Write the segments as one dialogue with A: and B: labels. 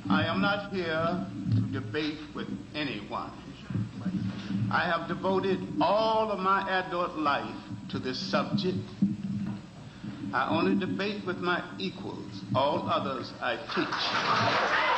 A: I am not here to debate with anyone. I have devoted all of my adult life to this subject. I only debate with my equals. All others I teach.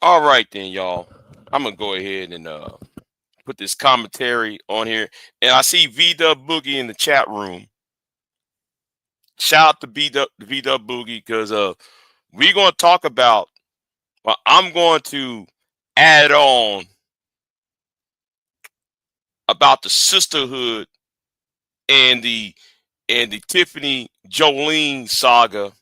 B: All right then, y'all. I'm gonna go ahead and put this commentary on here. And I see V-Dub Boogie in the chat room. Shout out to V-Dub Boogie because we're gonna talk about. Well, I'm going to add on about the sisterhood and the Tiffany Jolene saga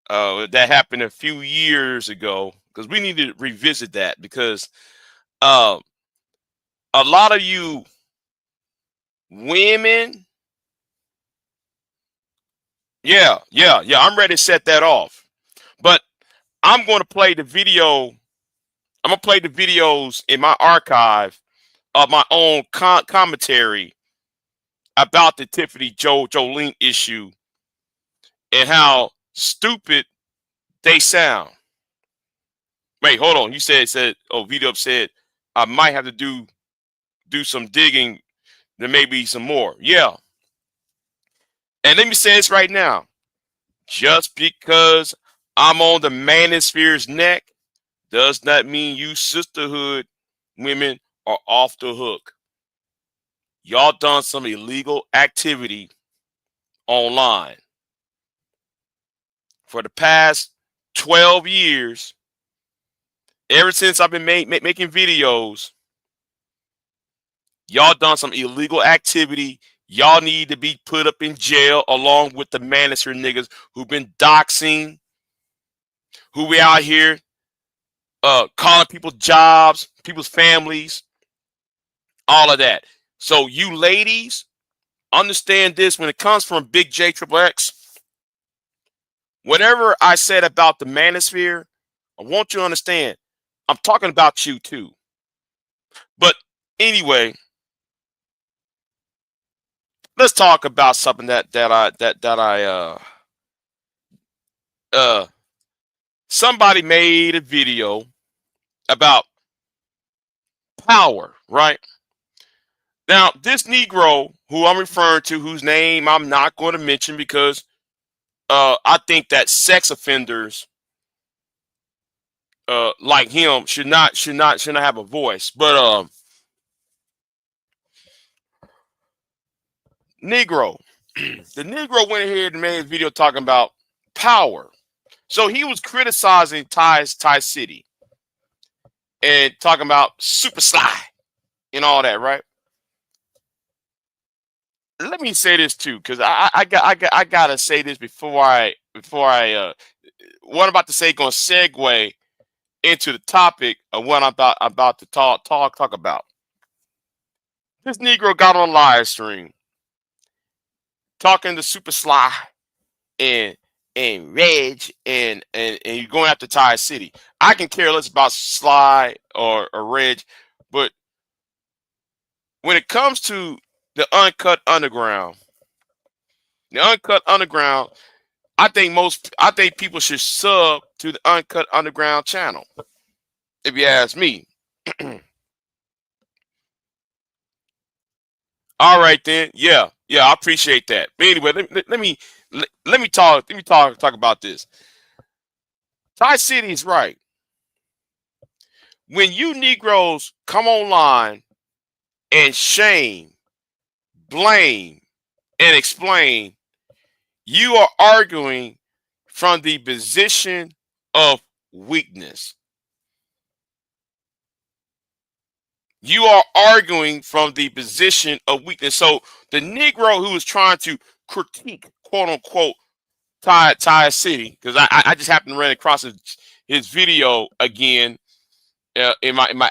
B: that happened a few years ago because we need to revisit that because uh, a lot of you women, yeah, I'm ready to set that off. But I'm going to play the video. I'm going to play the videos in my archive of my own commentary about the Tiffany Jolene issue and how stupid they sound. Wait, hold on. You said oh, V-Dub said I might have to do some digging. There may be some more. Yeah. And let me say this right now. Just because I'm on the Manosphere's neck does not mean you sisterhood women are off the hook. Y'all done some illegal activity online. For the past 12 years, ever since I've been making videos, y'all done some illegal activity. Y'all need to be put up in jail along with the Manosphere niggas who've been doxing, who we out here calling people jobs, people's families, all of that. So you ladies, understand this when it comes from Big J Triple X. Whatever I said about the Manosphere, I want you to understand I'm talking about you too. But anyway, let's talk about something that I somebody made a video about power, right? Now, this Negro who I'm referring to, whose name I'm not going to mention because I think that sex offenders like him should not have a voice. But Negro, the Negro went ahead and made a video talking about power. So he was criticizing Ty City and talking about Super Sly and all that, right? Let me say this too, because I gotta say this before I what I'm about to say gonna segue into the topic of what I'm about to talk about. This Negro got on a live stream talking to Super Sly and Reg and you're going after Ty City. I can care less about Sly or Reg, but when it comes to the the uncut underground, I think people should sub to the Uncut Underground channel. If you ask me. All right then. Yeah. Yeah, I appreciate that. But anyway, let me talk about this. Ty City is right. When you Negroes come online and shame, blame, and explain, you are arguing from the position of weakness. You are arguing from the position of weakness. So the Negro who is trying to critique, quote unquote, Ty City, because I just happened to run across his video again in my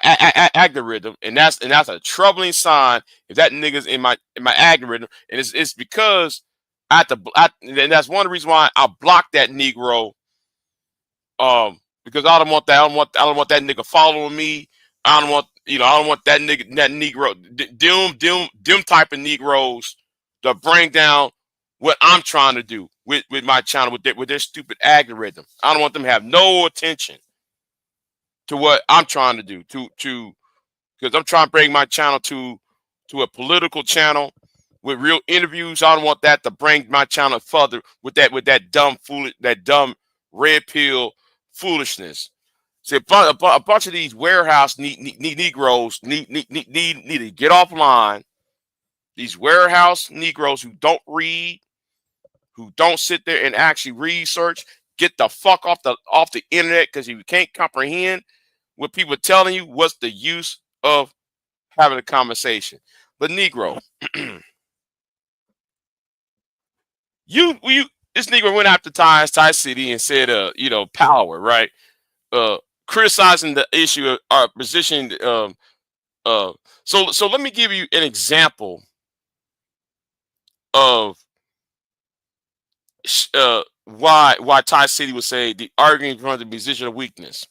B: algorithm, and that's a troubling sign if that nigga's in my algorithm, and it's because and that's one of the reasons why I blocked that Negro. Because I don't want that nigga following me. I don't want that Negro, them type of Negroes to bring down what I'm trying to do with my channel with their stupid algorithm. I don't want them to have no attention to what I'm trying to do to because I'm trying to bring my channel to a political channel with real interviews. I don't want that to bring my channel further with that dumb red pill foolishness. See, a bunch of these warehouse Negroes need to get offline. These warehouse Negroes who don't read, who don't sit there and actually research, get the fuck off the internet, because if you can't comprehend what people are telling you, what's the use of having a conversation? But Negro, you this Negro went after Ty City and said, power, right? Uh, Criticizing the issue of our position. Uh, so let me give you an example of why Ty City would say the arguing from the position of weakness.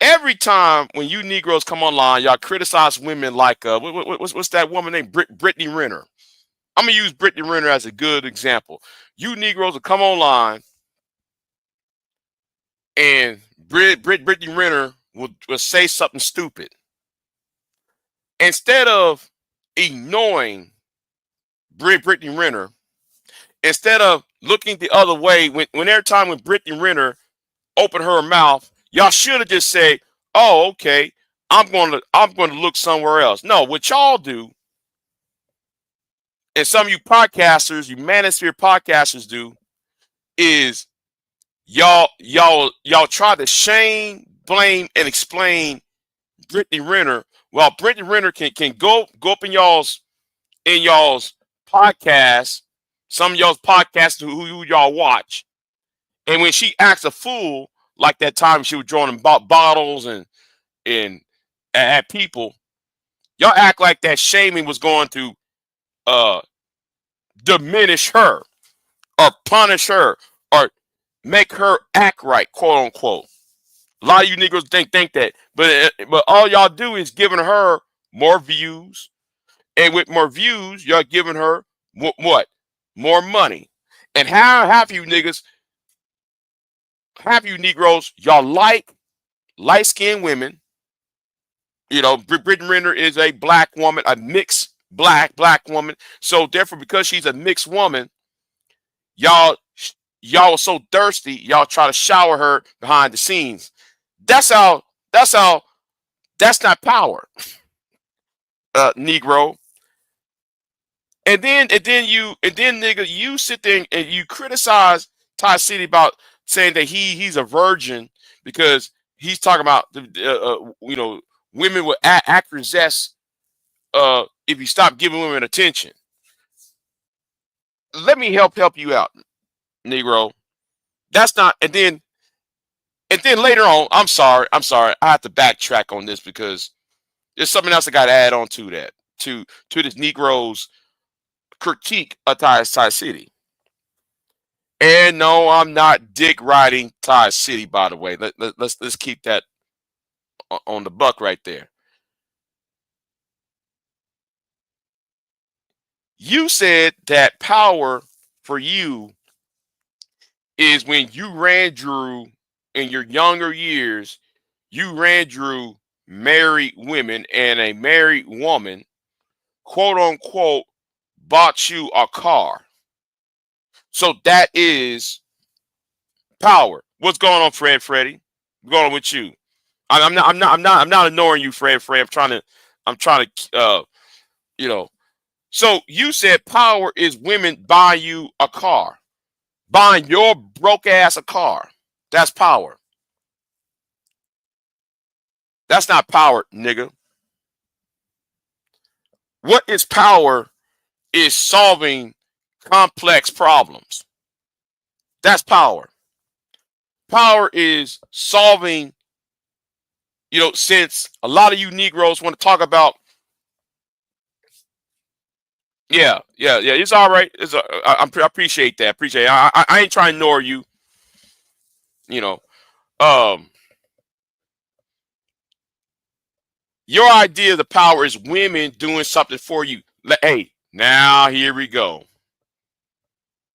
B: Every time when you Negroes come online, y'all criticize women like what's that woman named Brittany Renner. I'm gonna use Brittany Renner as a good example. You Negroes will come online and Brittany Renner will say something stupid. Instead of ignoring Brittany Renner, instead of looking the other way, when every time when Brittany Renner opened her mouth, y'all should have just said, "Oh, okay, I'm going to look somewhere else." No, what y'all do, and some of you podcasters, you Manosphere podcasters do, is y'all try to shame, blame, and explain Brittany Renner, while Brittany Renner can go up in y'all's podcast, some of y'all's podcasts who y'all watch, and when she acts a fool like that time she was drawing bottles and at people, y'all act like that shaming was going to uh diminish her or punish her or make her act right, quote unquote. A lot of you niggas think that, but all y'all do is giving her more views, and with more views, y'all giving her what? More money. And how half you Negroes, y'all like light skinned women, You know, Brittany Renner is a black woman, a mixed black woman. So therefore, because she's a mixed woman, y'all y'all are so thirsty, y'all try to shower her behind the scenes. That's how. That's how. That's not power, Negro. And then nigga, you sit there and you criticize Ty City about saying that he's a virgin because he's talking about women will acquiesce if you stop giving women attention. Let me help you out, Negro. That's not. And then later on, I'm sorry, I have to backtrack on this because there's something else I got to add on to that to this Negro's critique of Ty City. And no, I'm not dick riding Ty City, by the way. Let's keep that on the buck right there. You said that power for you is when you ran Drew in your younger years, you ran Drew married women, and a married woman, quote unquote, bought you a car. So that is power. What's going on, Freddie? What's going on with you? I'm not ignoring you, Fred. I'm trying to, you know. So you said power is women buying you a car, buying your broke ass a car. That's power. That's not power, nigga. What is power is solving complex problems. That's power. Power is solving, since a lot of you Negroes want to talk about, yeah, it's all right. I appreciate that. Appreciate it. I ain't trying to ignore you, you know. Um, your idea of the power is women doing something for you. Hey, now here we go.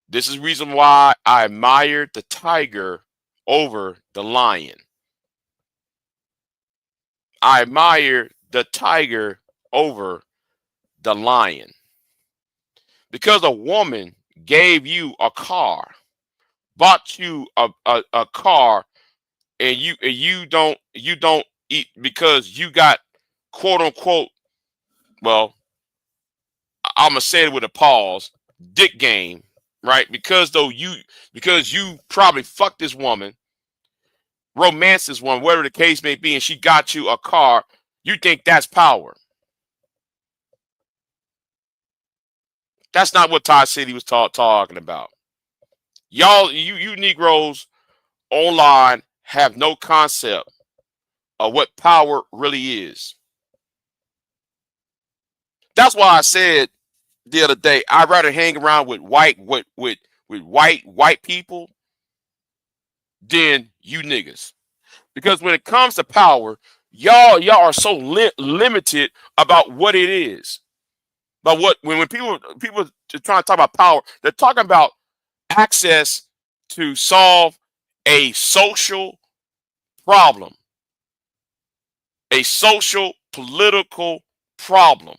B: This is the reason why I admired the tiger over the lion. I admire the tiger over the lion. Because a woman gave you a car, bought you a car, and you don't eat because you got, quote unquote, well, I'm gonna say it with a pause, dick game, right? Because you probably fucked this woman, romanced this woman, whatever the case may be, and she got you a car. You think that's power? That's not what Todd City was talking about. Y'all, you Negroes online have no concept of what power really is. That's why I said the other day, I'd rather hang around with white people than you niggas. Because when it comes to power, y'all are so limited about what it is. But when people are trying to talk about power, they're talking about access to solve a social problem, a social political problem.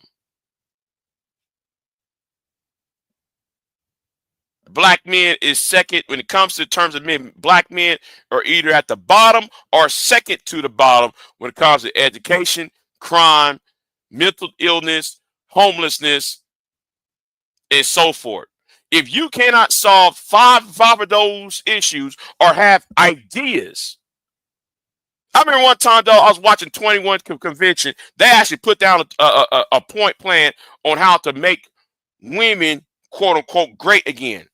B: Black men is second when it comes to terms of men. Black men are either at the bottom or second to the bottom when it comes to education, crime, mental illness, homelessness, and so forth. If you cannot solve five of those issues or have ideas, I remember one time though I was watching 21 Convention. They actually put down a point plan on how to make women, quote unquote, great again.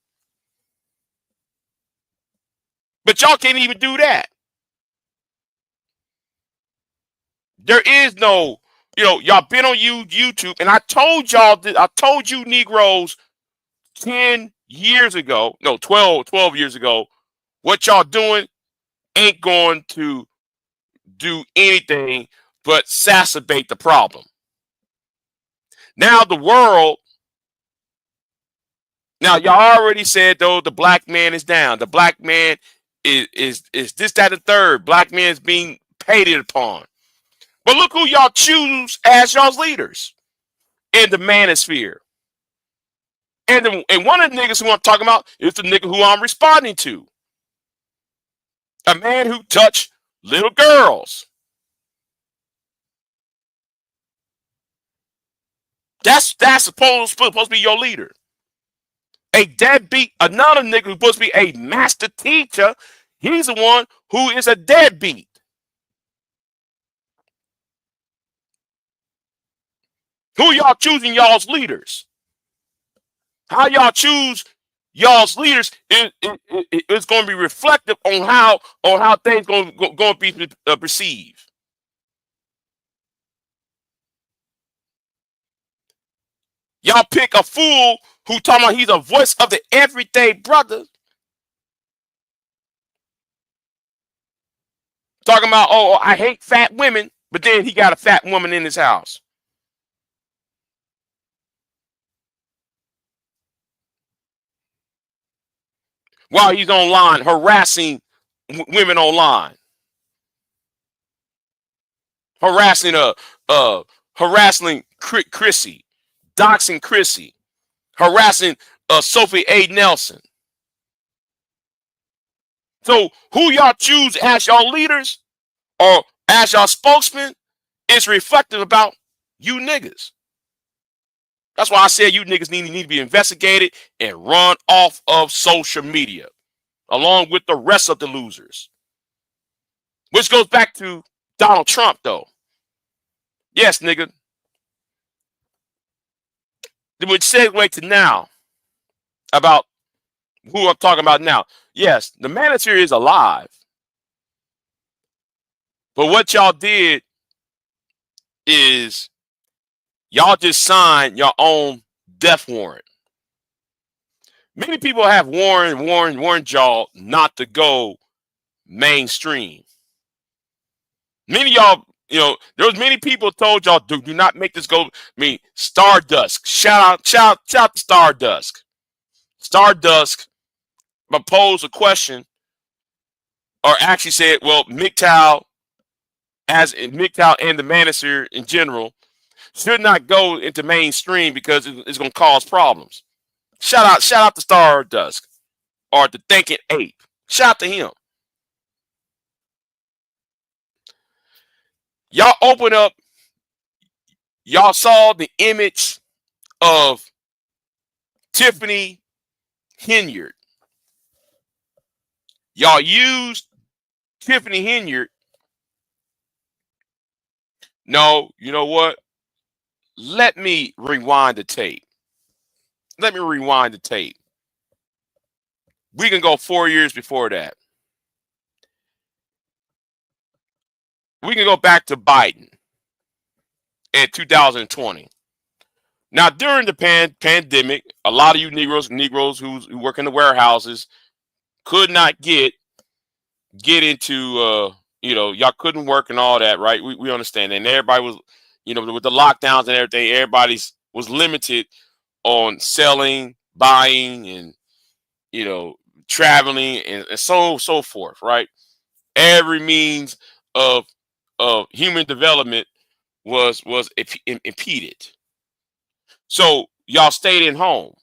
B: But y'all can't even do that. There is no, y'all been on YouTube, and I told y'all that I told you Negroes 10 years ago, no, 12 years ago, what y'all doing ain't going to do anything but exacerbate the problem. Now the world, now y'all already said though the black man is down. The black man is this, that, and third. Black man is being hated upon. But look who y'all choose as y'all's leaders in the Manosphere. And one of the niggas who I'm talking about is the nigga who I'm responding to. A man who touched little girls. That's supposed to be your leader. A deadbeat, another nigga who's supposed to be a master teacher. He's the one who is a deadbeat. Who y'all choosing y'all's leaders? How y'all choose y'all's leaders is going to be reflective on how things going to be perceived. Y'all pick a fool who talking about he's a voice of the everyday brother. Talking about, oh, I hate fat women, but then he got a fat woman in his house. While he's online harassing women online. Harassing harassing Chrissy, doxing Chrissy, harassing Sophie A. Nelson. So who y'all choose as y'all leaders or as y'all spokesman is reflective about you niggas. That's why I said you niggas need to be investigated and run off of social media, along with the rest of the losers. Which goes back to Donald Trump, though. Yes, nigga. Which segue to now about who I'm talking about now. Yes, the Manosphere is alive. But what y'all did is y'all just signed your own death warrant. Many people have warned y'all not to go mainstream. Many of y'all, there was many people told y'all do not make this go. I mean, Stardust. Shout out to Stardust. Stardust posed a question, or actually said, well, MGTOW and the Manosphere in general should not go into mainstream because it's going to cause problems. Shout out to Stardust or the Thinking Ape. Shout out to him. Y'all open up. Y'all saw the image of Tiffany Henyard. Y'all used Tiffany Henyard. No, you know what? Let me rewind the tape. We can go 4 years before that. We can go back to Biden in 2020. Now, during the pandemic, a lot of you Negroes who work in the warehouses could not get into, y'all couldn't work and all that, right? We understand. And everybody was, with the lockdowns and everything, everybody's was limited on selling, buying, and, traveling and so forth, right? Every means of human development was impeded. So y'all stayed in home,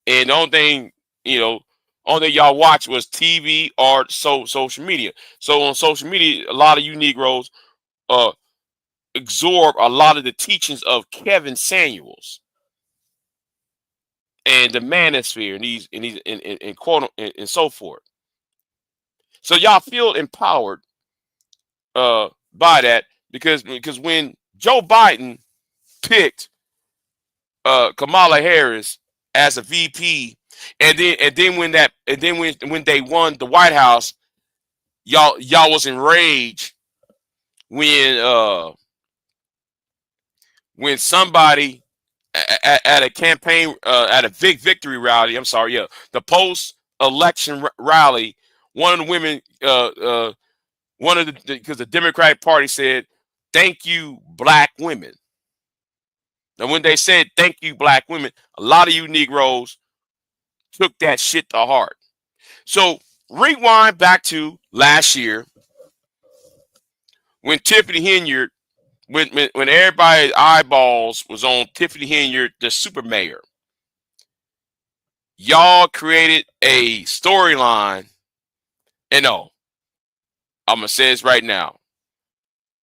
B: and the only thing y'all watched was TV or social media. So on social media, a lot of you Negroes absorb a lot of the teachings of Kevin Samuels and the Manosphere and quote and so forth. So y'all feel empowered by that because when Joe Biden picked Kamala Harris as a VP, and then when they won the White House, y'all was enraged when somebody at a campaign at a big victory rally. I'm sorry, yeah, the post election rally. One of the women, one of the because the Democratic Party said, "Thank you, black women." And when they said "Thank you, black women," a lot of you Negroes took that shit to heart. So rewind back to last year when Tiffany Henyard when everybody's eyeballs was on Tiffany Henyard, the super mayor, y'all created a storyline. And no, I'm gonna say this right now.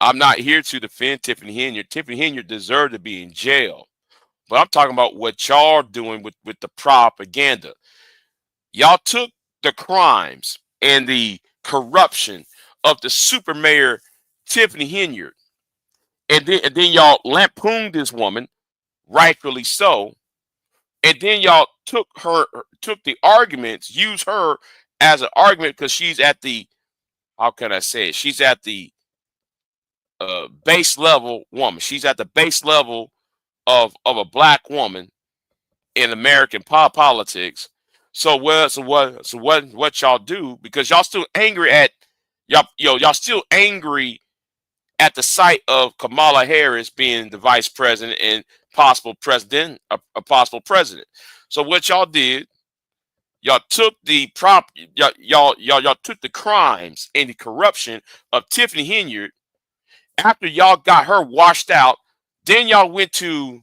B: I'm not here to defend Tiffany Henyard. Tiffany Henyard deserved to be in jail. But I'm talking about what y'all doing with the propaganda. Y'all took the crimes and the corruption of the super mayor Tiffany Henyard, and then y'all lampooned this woman, rightfully so, and then y'all took the arguments, used her as an argument because she's at the, how can I say it? She's at the base level woman. She's at the base level of a black woman in American politics. So what y'all do, because y'all still angry at y'all still angry at the sight of Kamala Harris being the vice president and a possible president. So what y'all did, y'all took the y'all took the crimes and the corruption of Tiffany Henyard. After y'all got her washed out, then y'all went to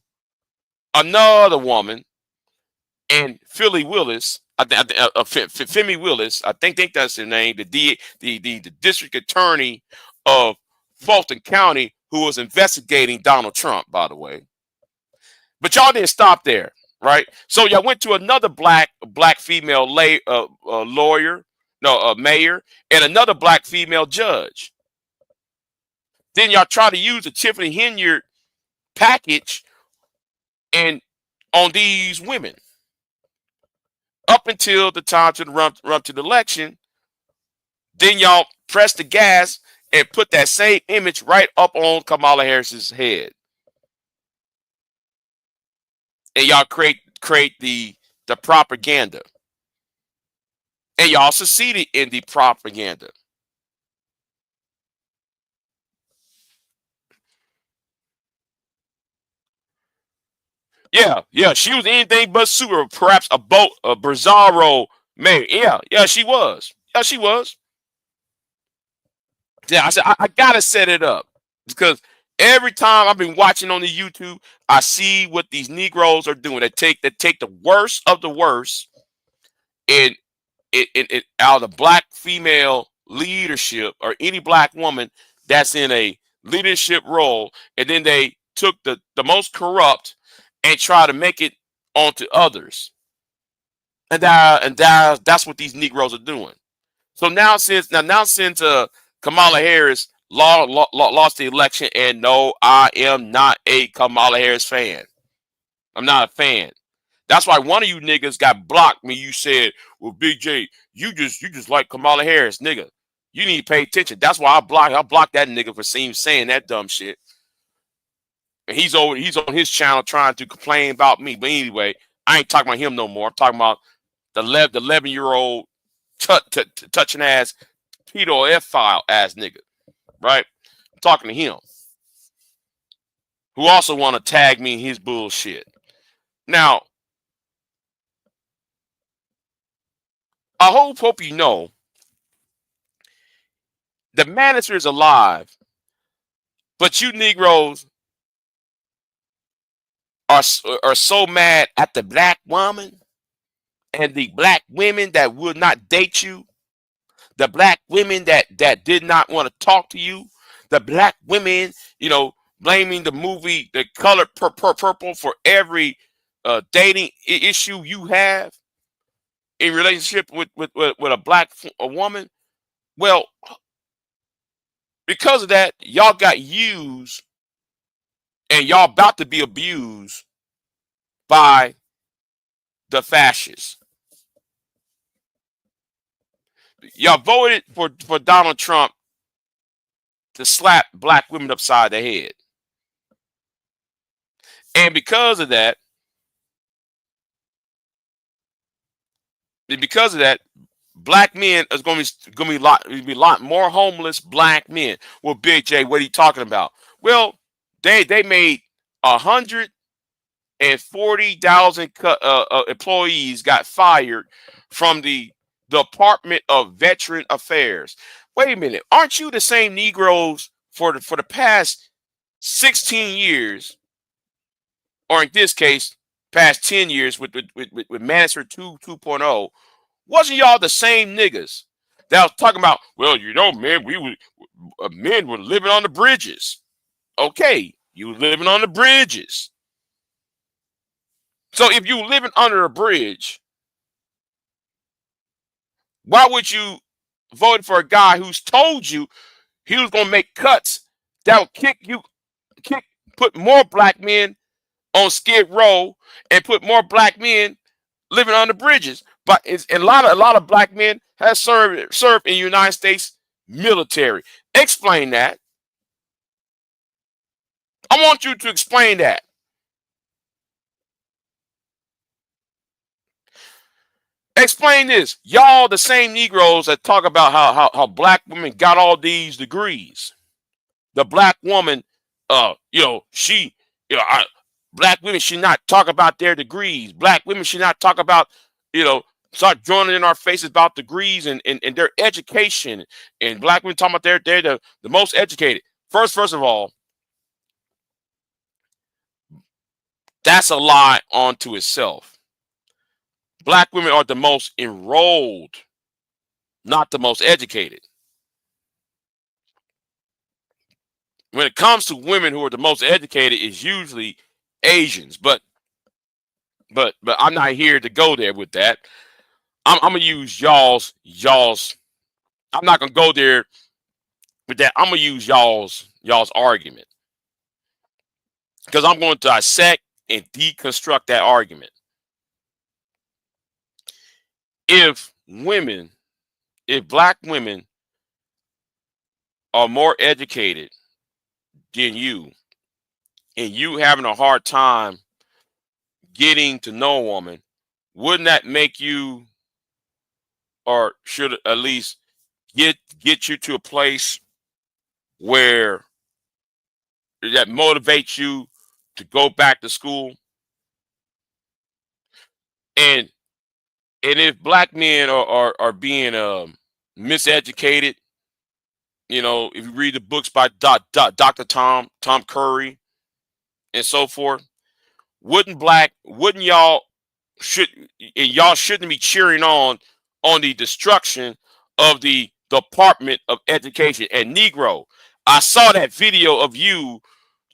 B: another woman and Philly Willis, Femi Willis, I think that's her name, the district attorney of Fulton County, who was investigating Donald Trump, by the way. But y'all didn't stop there, right? So y'all went to another black female lawyer, no, mayor, and another black female judge. Then y'all try to use the Tiffany Henyard package and on these women up until the time to run to the election. Then y'all press the gas and put that same image right up on Kamala Harris's head, and y'all create the propaganda, and y'all succeeded in the propaganda. Yeah, she was anything but super. Perhaps a bizarro mayor. Yeah, she was. Yeah, she was. Yeah, I said I gotta set it up because every time I've been watching on the YouTube, I see what these Negroes are doing. They take the worst of the worst and it out of the black female leadership or any black woman that's in a leadership role, and then they took the most corrupt and try to make it onto others. That's what these Negroes are doing. So now since Kamala Harris lost the election, and no, I am not a Kamala Harris fan. I'm not a fan. That's why one of you niggas got blocked when you said, "Well, Big J, you just like Kamala Harris, nigga. You need to pay attention." That's why I blocked that nigga for saying that dumb shit. And he's on his channel trying to complain about me. But anyway, I ain't talking about him no more. I'm talking about the 11-year-old touching ass pedo F file ass nigga, right? I'm talking to him, who also want to tag me in his bullshit. Now, I hope you know the Manosphere is alive, but you Negroes are so mad at the black woman and the black women that would not date you, the black women that did not want to talk to you, the black women, blaming the movie The Color Purple for every dating issue you have in relationship with a woman. Well, because of that, y'all got used and y'all about to be abused by the fascists. Y'all voted for Donald Trump to slap black women upside the head. And because of that, black men is going to be a lot more homeless black men. Well, Big J, what are you talking about? Well, they made 140,000 employees got fired from the Department of Veteran Affairs. Wait a minute, aren't you the same Negroes for the past 16 years, or in this case, past 10 years with Manosphere 2.0, wasn't y'all the same niggas that was talking about, well, you know, man, men were living on the bridges. Okay, you were living on the bridges. So if you living under a bridge, why would you vote for a guy who's told you he was going to make cuts that will put more black men on Skid Row and put more black men living on the bridges? But a lot of black men have served in the United States military. Explain that. I want you to explain that. Explain this. Y'all the same Negroes that talk about how black women got all these degrees. The black woman, she, black women should not talk about their degrees. Black women should not talk about, start joining in our faces about degrees and their education. And black women talking about they're the most educated. First of all, that's a lie onto itself. Black women are the most enrolled, not the most educated. When it comes to women who are the most educated, is usually Asians. But I'm not here to go there with that. I'm gonna use y'all's. I'm not gonna go there with that. I'm gonna use y'all's argument because I'm going to dissect and deconstruct that argument. If black women are more educated than you, and you having a hard time getting to know a woman, wouldn't that make you, or should at least get you to a place where that motivates you to go back to school? And if black men are being miseducated, if you read the books by Dr. Tom Curry and so forth, wouldn't y'all shouldn't be cheering on the destruction of the Department of Education? And Negro, I saw that video of you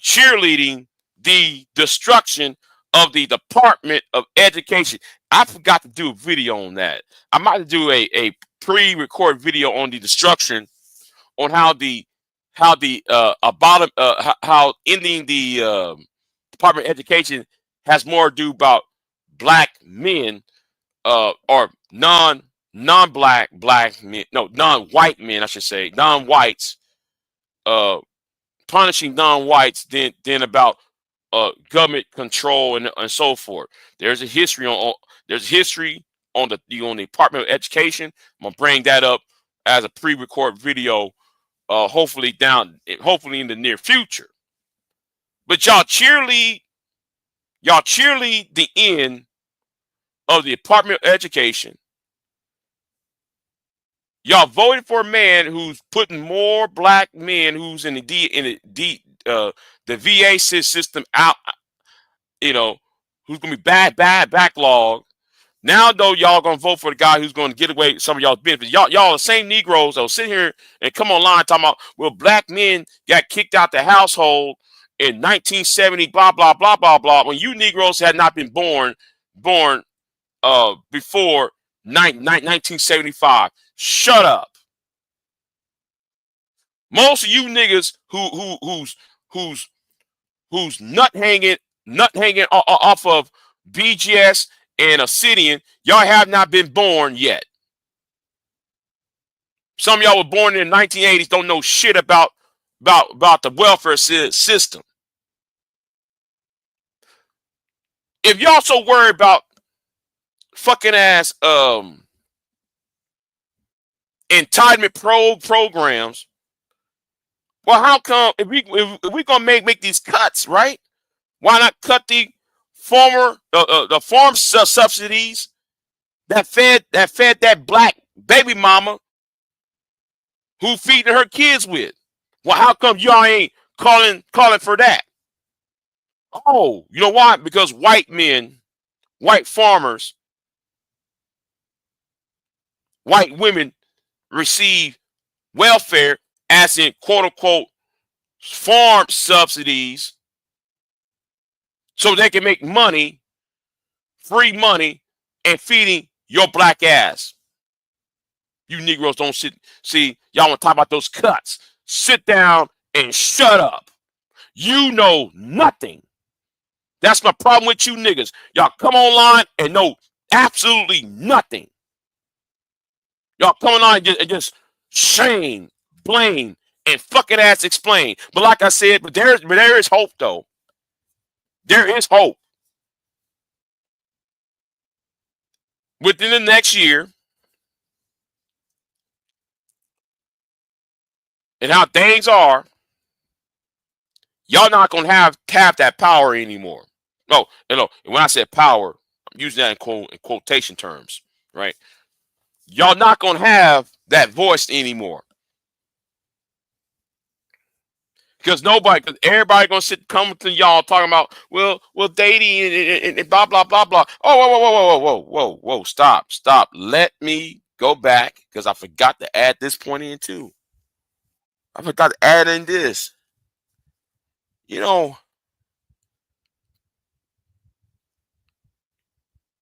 B: cheerleading the destruction of the Department of Education. I forgot to do a video on that. I might do a pre-record video on the destruction, on how ending the Department of Education has more to do about black men, or non-black men, no, non-white men, I should say, non-whites, punishing non-whites than about government control and so forth. There's a history on the Department of Education. I'm gonna bring that up as a pre-record video, hopefully in the near future. But y'all cheerlead the end of the Department of Education. Y'all voted for a man who's putting more black men who's in the VA system out, who's gonna be backlog. Now though, y'all gonna vote for the guy who's gonna get away some of y'all's benefits. Y'all the same Negroes that'll sit here and come online talking about, well, black men got kicked out the household in 1970, blah blah blah blah blah, when you Negroes had not been born before 1975. Shut up. Most of you niggas who's nut hanging off of BGS and Obsidian, y'all have not been born yet. Some of y'all were born in the 1980s, don't know shit about the welfare system. If y'all so worried about fucking ass entitlement programs, well, how come if we gonna make these cuts, right? Why not cut the farm subsidies that fed that black baby mama who feeding her kids with? Well, how come y'all ain't calling for that. Oh, you know why? Because white men, white farmers, white women receive welfare, as in quote unquote farm subsidies, so they can make money, free money, and feeding your black ass. You Negroes don't see, y'all want to talk about those cuts. Sit down and shut up. You know nothing. That's my problem with you niggas. Y'all come online and know absolutely nothing. Y'all come online and just shame, blame, and fucking ass explain. But like I said, but there is hope though. There is hope. Within the next year, and how things are, y'all not gonna have that power anymore. No, no. When I said power, I'm using that in quotation terms, right? Y'all not gonna have that voice anymore. Because everybody gonna come to y'all talking about, well, dating and blah blah blah blah. Oh, whoa, stop. Let me go back because I forgot to add this point in too. I forgot to add in this. You know,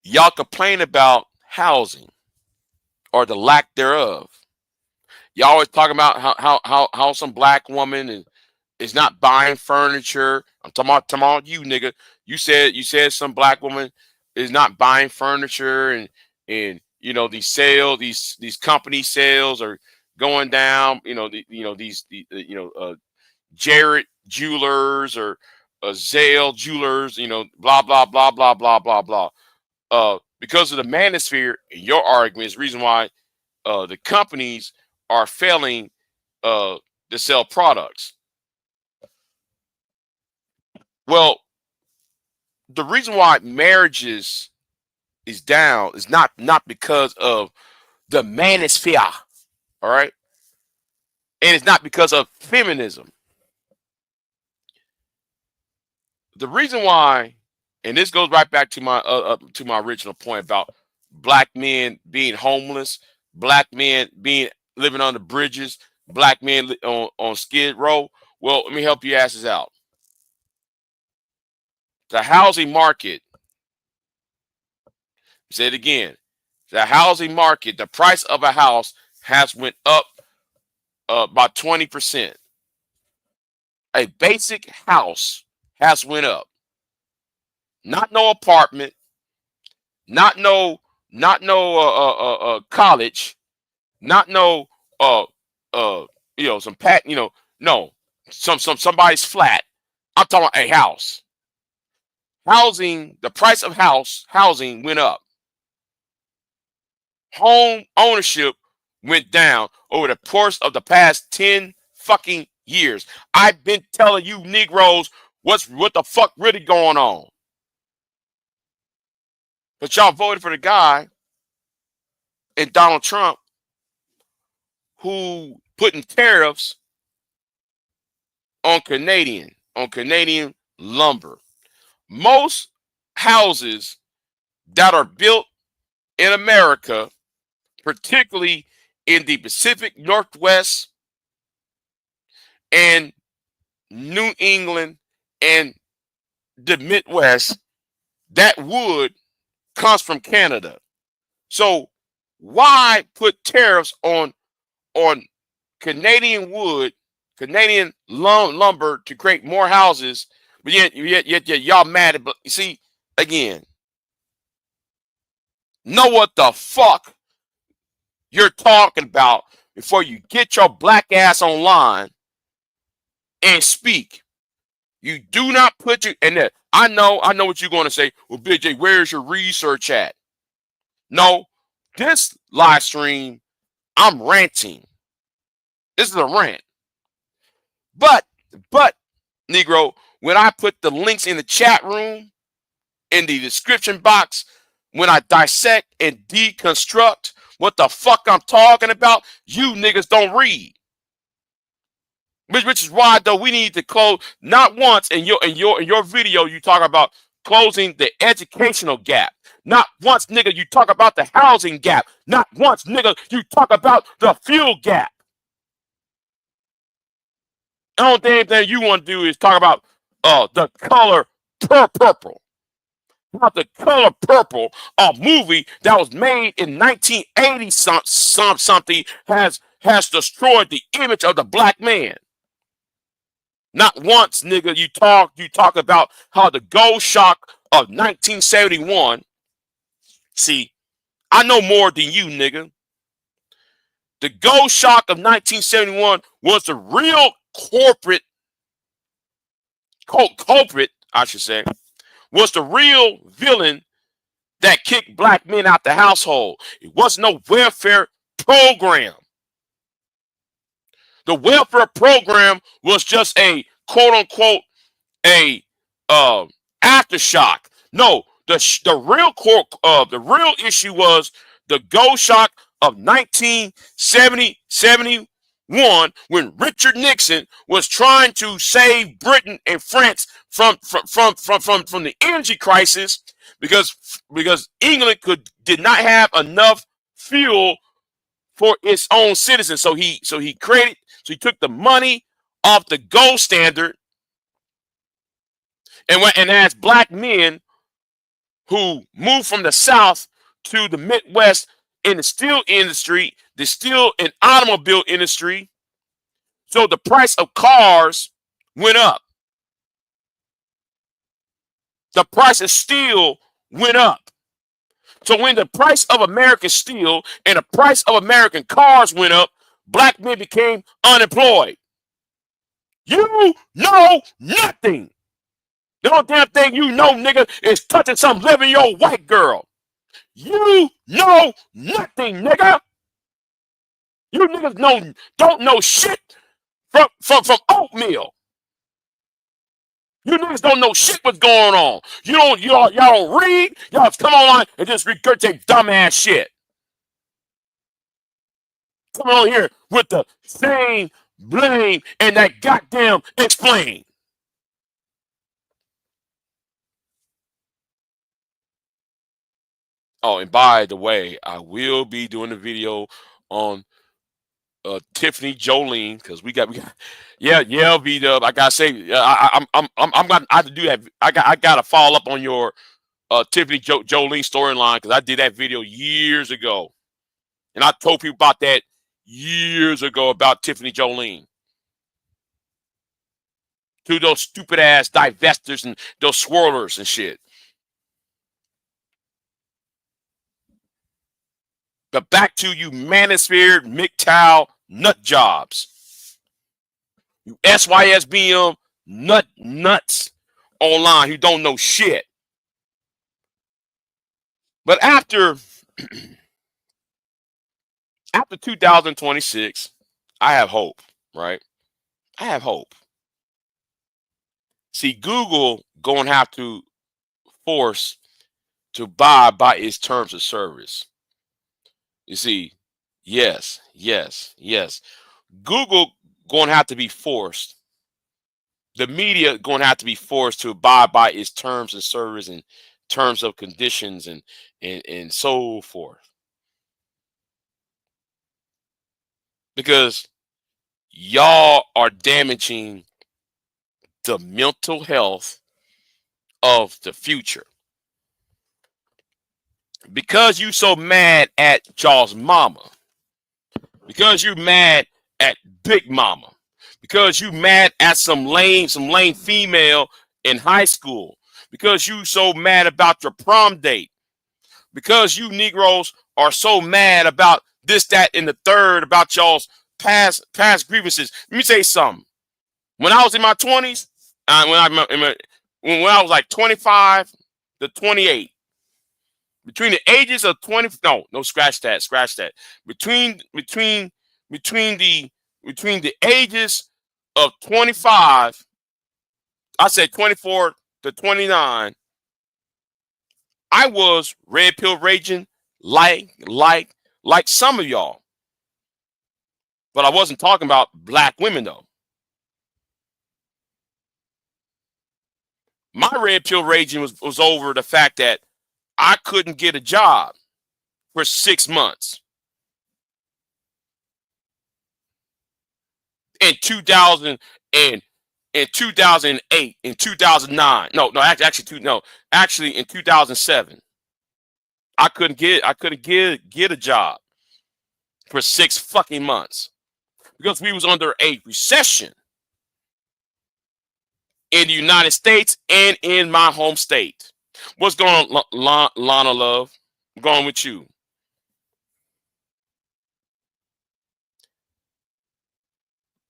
B: y'all complain about housing or the lack thereof. Y'all always talking about how some black woman is not buying furniture. I'm talking about you, nigga. You said some black woman is not buying furniture, and you know these company sales are going down. You know Jared Jewelers or Zale Jewelers. You know, blah blah blah blah blah blah blah. Because of the Manosphere, your argument is the reason why the companies are failing to sell products. Well, the reason why marriages is down is not because of the Manosphere, all right, and it's not because of feminism. The reason why, and this goes right back to my original point about black men being homeless, black men being living on the bridges, black men on Skid Row. Well, let me help you asses out. The housing market, say it again, the housing market, the price of a house has went up about 20%. A basic house has went up. Not no apartment, not no college, not no some no, somebody's flat. I'm talking about a house. Housing, the price of housing went up. Home ownership went down over the course of the past 10 fucking years. I've been telling you Negroes what the fuck really going on. But y'all voted for the guy in Donald Trump who putting tariffs on Canadian lumber. Most houses that are built in America, particularly in the Pacific Northwest and New England and the Midwest, that wood comes from Canada. So why put tariffs on Canadian wood, Canadian lumber to create more houses? But yet y'all mad at, but you see, again, know what the fuck you're talking about before you get your black ass online and speak. You do not put you and that. I know what you're going to say. Well, Big J, where's your research at? No, this live stream, I'm ranting. This is a rant. But, Negro, when I put the links in the chat room, in the description box, when I dissect and deconstruct what the fuck I'm talking about, you niggas don't read. Which is why though we need to close not once in your video you talk about closing the educational gap. Not once, nigga, you talk about the housing gap. Not once, nigga, you talk about the fuel gap. The only thing you want to do is talk about the color purple. Not the color purple, a movie that was made in 1980 something has destroyed the image of the black man. Not once, nigga, you talk about how the gold shock of 1971. See, I know more than you, nigga. The gold shock of 1971 was the real culprit, I should say, was the real villain that kicked black men out the household. It wasn't no welfare program. The welfare program was just a quote unquote a aftershock. No, the real issue was the gold shock of 1971 when Richard Nixon was trying to save Britain and France from the energy crisis because England did not have enough fuel for its own citizens. So he took the money off the gold standard and as black men who moved from the South to the Midwest in the steel industry, the steel and automobile industry, so the price of cars went up. The price of steel went up. So when the price of American steel and the price of American cars went up, black men became unemployed. You know nothing. The only damn thing you know, nigga, is touching some 11-year-old white girl. You know nothing, nigga. You niggas don't know shit from oatmeal. You niggas don't know shit what's going on. Y'all don't read. Y'all come online and just regurgitate dumbass shit. Come on here with the same blame and that goddamn explain. Oh, and by the way, I will be doing a video on Tiffany Jolene because we got yeah V Dub. I gotta say I'm gonna have to do that. I gotta follow up on your Tiffany Jolene storyline because I did that video years ago, and I told people about that years ago about Tiffany Jolene. To those stupid ass divestors and those swirlers and shit. But back to you Manosphere, MGTOW, nut jobs. You SYSBM nuts online who don't know shit. But after 2026, I have hope, right? I have hope. See, Google going to have to force to abide by its terms of service. You see, yes. Google going to have to be forced. The media going to have to be forced to abide by its terms of service and terms of conditions and so forth. Because y'all are damaging the mental health of the future. Because you so mad at y'all's mama. Because you mad at Big Mama. Because you mad at some lame female in high school. Because you so mad about your prom date. Because you Negroes are so mad about this, that, and the third, about y'all's past grievances. Let me say something. When I was in my 20s, when I was like 25 to 28, between the ages of 20, scratch that. Between the ages of 25, I said 24 to 29, I was red pill raging like some of y'all. But I wasn't talking about black women though. My red pill raging was over the fact that I couldn't get a job for 6 months in 2000 and in 2008, in 2009. Actually in 2007. I couldn't get a job for 6 fucking months because we was under a recession in the United States and in my home state. What's going on, Lana Love? I'm going with you.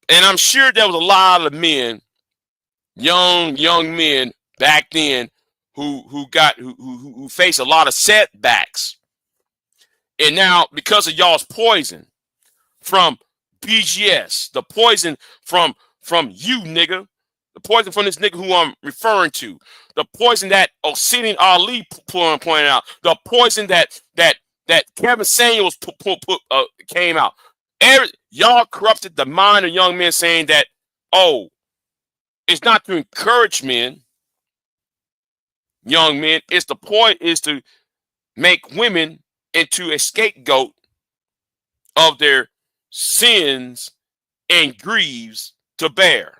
B: And I'm sure there was a lot of men, young men back then who faced a lot of setbacks. And now because of y'all's poison from BGS, the poison from you, nigga, the poison from this nigga who I'm referring to, the poison that Osinian Ali pointed out, the poison that Kevin Samuels came out. Y'all corrupted the mind of young men, saying that, oh, it's not to encourage men, young men. It's the point is to make women into a scapegoat of their sins and grieves to bear.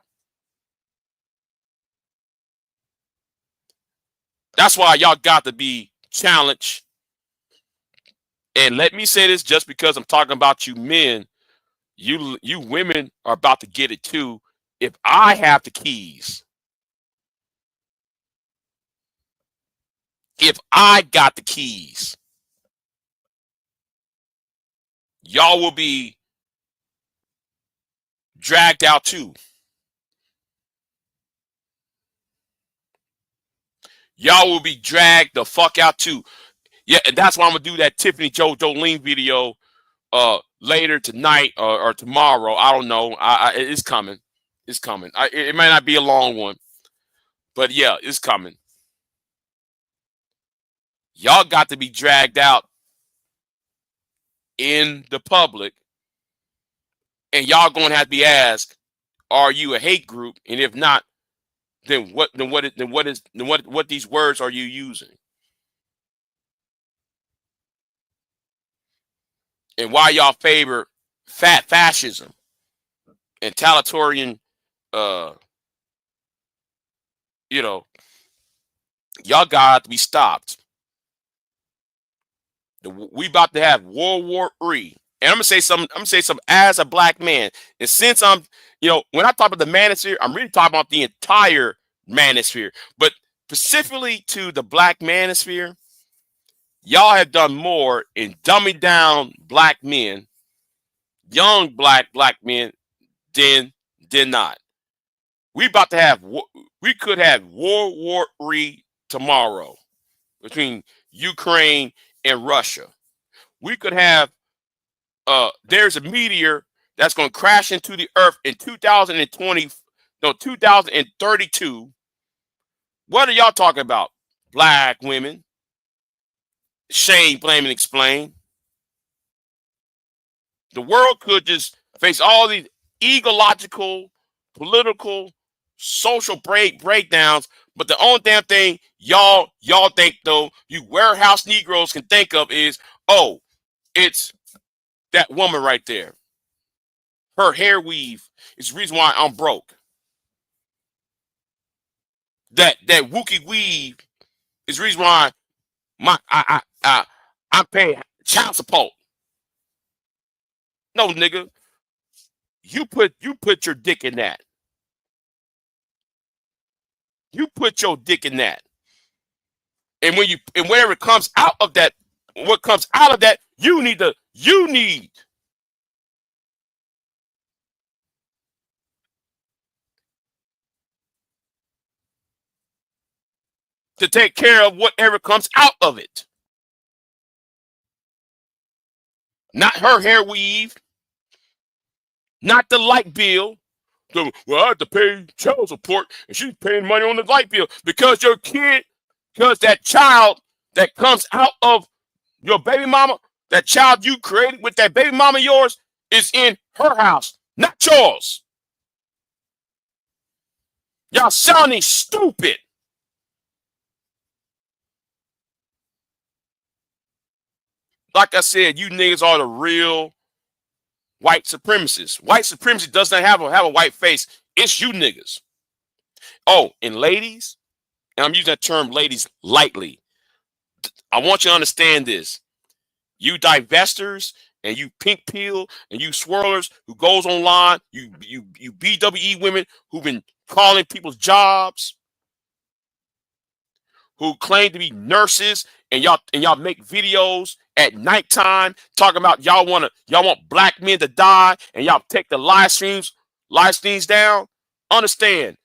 B: That's why y'all got to be challenged. And let me say this, just because I'm talking about you men, you women are about to get it too. If I have the keys, if I got the keys, y'all will be dragged out too. Y'all will be dragged the fuck out too. Yeah, and that's why I'm gonna do that Tiffany Jolene video later tonight or tomorrow. I don't know. It's coming. It's coming. It might not be a long one, but yeah, it's coming. Y'all got to be dragged out in the public, and y'all gonna have to be asked, are you a hate group? And if not, then what these words are you using? And why y'all favor fat fascism and totalitarian, y'all got to be stopped. We about to have World War III. And I'm gonna say something as a black man. And since I'm, when I talk about the manosphere, I'm really talking about the entire manosphere. But specifically to the black manosphere, y'all have done more in dumbing down black men, young black men, than not. We could have World War III tomorrow between Ukraine and Russia. We could have there's a meteor that's going to crash into the earth in 2032. What are y'all talking about? Black women. Shame, blame, and explain. The world could just face all these ecological, political, social breakdowns, but the only damn thing y'all think, though, you warehouse Negroes can think of is, oh, it's that woman right there. Her hair weave is the reason why I'm broke. That Wookie weave is the reason why I'm paying child support. No, nigga, you put your dick in that. You put your dick in that, and whenever comes out of that, what comes out of that, you need to take care of whatever comes out of it. Not her hair weave, not the light bill. Well, I have to pay child support, and she's paying money on the light bill because that child that comes out of your baby mama, that child you created with that baby mama of yours, is in her house, not yours. Y'all sounding stupid. like I said, you niggas are the real white supremacists. White supremacy does not have a white face. It's you niggas. Oh, and ladies, and I'm using that term ladies lightly. I want you to understand this. You divestors and you pink peel and you swirlers who goes online, you BWE women who've been calling people's jobs, who claim to be nurses, and y'all make videos at nighttime talking about y'all want black men to die, and y'all take the live streams down. Understand,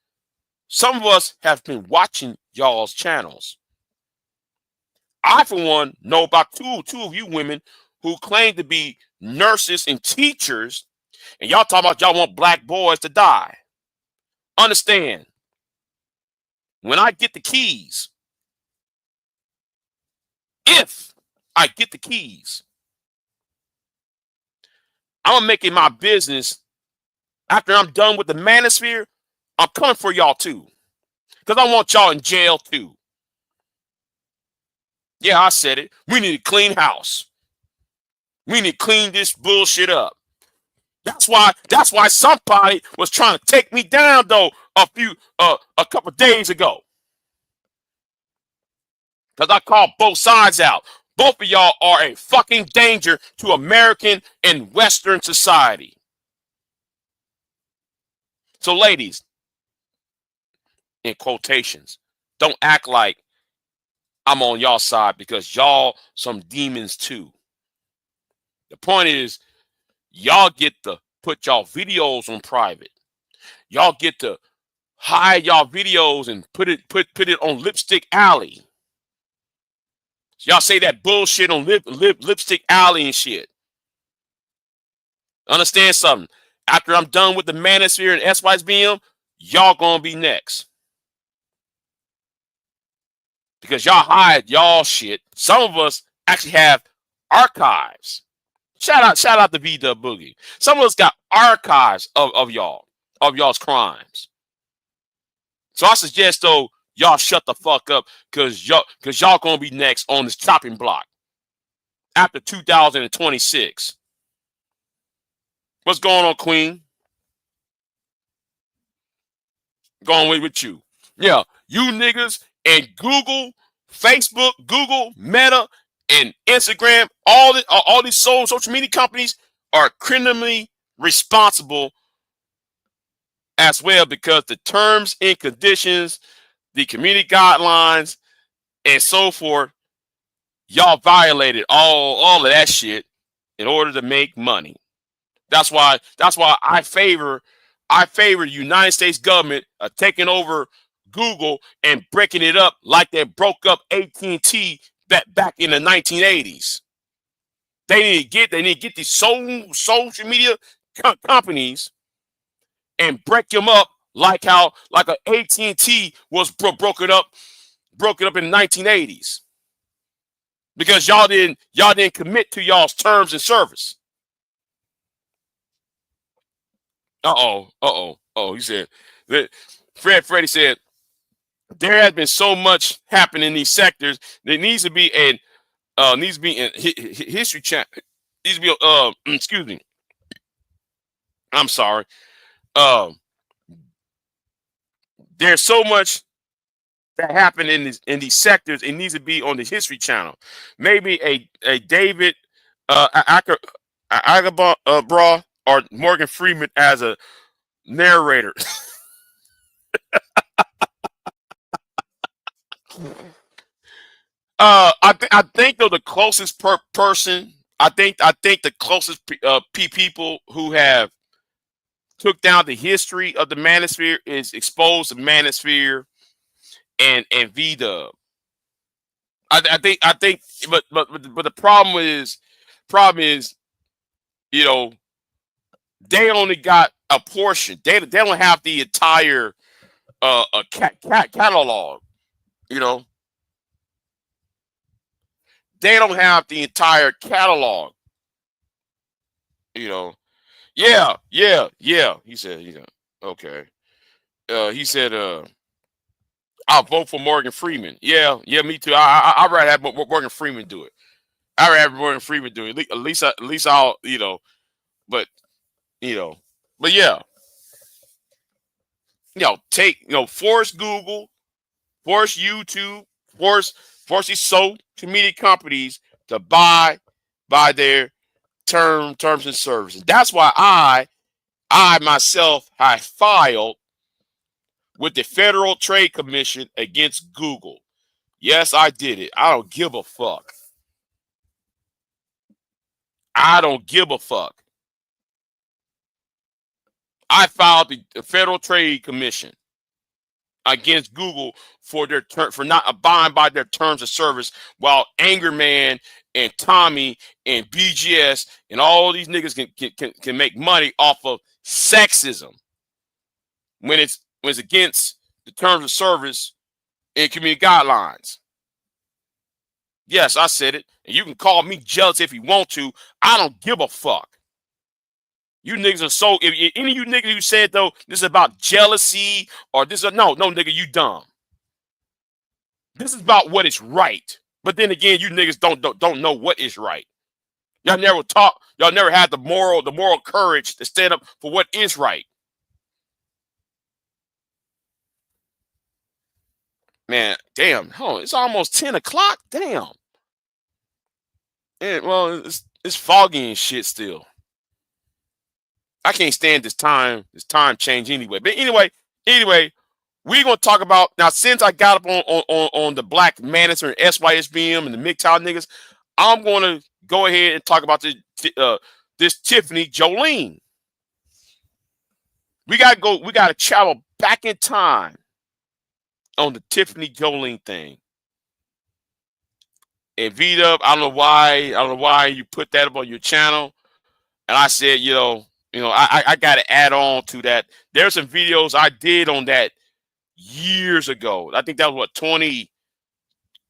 B: some of us have been watching y'all's channels. I, for one, know about two of you women who claim to be nurses and teachers, and y'all talk about y'all want black boys to die. Understand, when I get the keys, if I get the keys, I'm gonna make it my business. After I'm done with the Manosphere, I'm coming for y'all too, because I want y'all in jail too. Yeah, I said it. We need a clean house. We need to clean this bullshit up. That's why somebody was trying to take me down though a couple days ago. Because I called both sides out. Both of y'all are a fucking danger to American and Western society. So ladies, in quotations, don't act like I'm on y'all side, because y'all some demons too. The point is, y'all get to put y'all videos on private. Y'all get to hide y'all videos and put it on Lipstick Alley. Y'all say that bullshit on Lipstick Alley and shit. Understand something? After I'm done with the Manosphere and SYSBM, y'all gonna be next. Because y'all hide y'all shit. Some of us actually have archives. Shout out to V-Dub Boogie. Some of us got archives of y'all's crimes. So I suggest though, y'all shut the fuck up, cause y'all gonna be next on this chopping block after 2026. What's going on, Queen? Going with you. Yeah, you niggas and Google, Facebook, Google, Meta, and Instagram, all these social media companies are criminally responsible as well, because the terms and conditions, the community guidelines, and so forth, y'all violated all of that shit in order to make money. That's why I favor the United States government taking over Google and breaking it up like they broke up AT&T back in the 1980s. They need to get these social media companies and break them up like a AT&T was broken up in the 1980s, because y'all didn't commit to y'all's terms and service. He said that Freddie said there has been so much happening in these sectors. There needs to be a history chat. Needs to be excuse me. I'm sorry. There's so much that happened in these sectors. It needs to be on the History Channel. Maybe a David Agabra or Morgan Freeman as a narrator. I think though the closest person. I think the closest people who have took down the history of the Manosphere is exposed the Manosphere and V-Dub. I think, but the problem is, you know, they only got a portion. They don't have the entire catalog. You know, they don't have the entire catalog. You know, yeah. He said, okay. He said, I'll vote for Morgan Freeman. Yeah, me too. I'd rather have Morgan Freeman do it. I would have Morgan Freeman do it. At least I'll, but you know, but yeah, force Google, force YouTube, force these social media companies to buy by their terms and services. That's why I myself have filed with the Federal Trade Commission against Google. Yes, I did it. I don't give a fuck. I don't give a fuck. I filed the Federal Trade Commission against Google for for not abiding by their terms of service, while Anger Man and Tommy and BGS and all these niggas can make money off of sexism when it's against the terms of service and community guidelines. Yes, I said it, and you can call me jealous if you want to. I don't give a fuck. You niggas are so. If any of you niggas who said though this is about jealousy or this is no nigga, you dumb. This is about what is right. But then again, you niggas don't know what is right. Y'all never talk. Y'all never had the moral courage to stand up for what is right. Man, damn. It's almost 10 o'clock. Damn. And well, it's foggy and shit still. I can't stand this time change anyway. But anyway, we're gonna talk about now. Since I got up on the Black Manosphere and SYSBM and the MGTOW niggas, I'm gonna go ahead and talk about this Tiffany Jolene. We gotta travel back in time on the Tiffany Jolene thing. And V-Dub, I don't know why you put that up on your channel. And I said, I gotta add on to that. There's some videos I did on that years ago. I think that was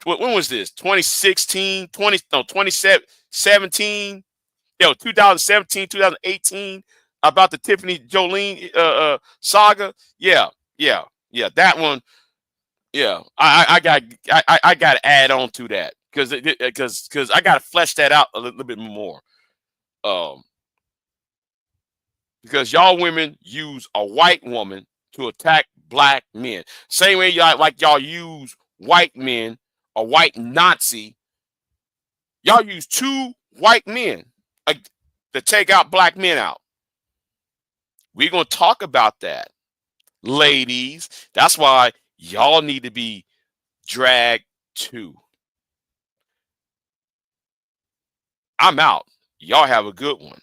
B: when was this? 2016, 2017, 2017, 2018, about the Tiffany Jolene saga. Yeah, that one. Yeah, I got to add on to that because I got to flesh that out a little bit more. Because y'all women use a white woman to attack black men. Same way y'all use white men, a white Nazi. Y'all use two white men to take out black men out. We're going to talk about that, ladies. That's why y'all need to be dragged too. I'm out. Y'all have a good one.